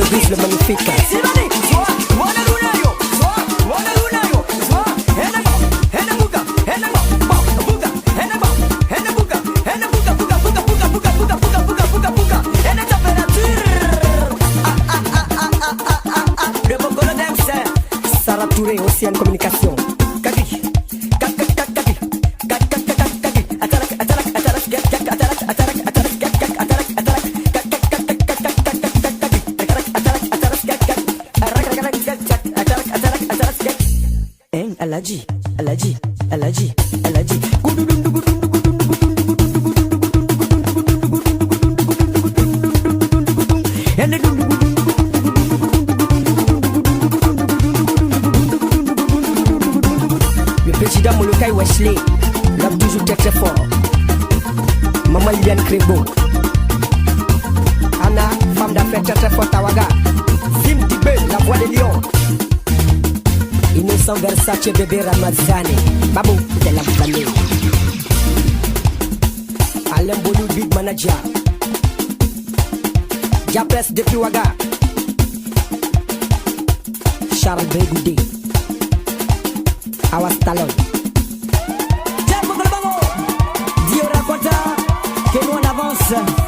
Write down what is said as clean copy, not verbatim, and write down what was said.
Brice le magnifique. Sarah Touré, Océane Communication. Alaji, Alaji, Alaji, Alaji. Le président Molokai Wesley, l'homme toujours très très fort. Maman Liliane Crébo, Anna, femme d'affaires très très forte à Ouaga. Zim Tibé, la voix des lions. Innocent Versace, bébé Ramazani, Babou de la Boubane. Alain Boulou, big manager. Diapresse depuis Ouaga. Charles Bégoudé. Awas Talon. Dieu raconta que nous on avance.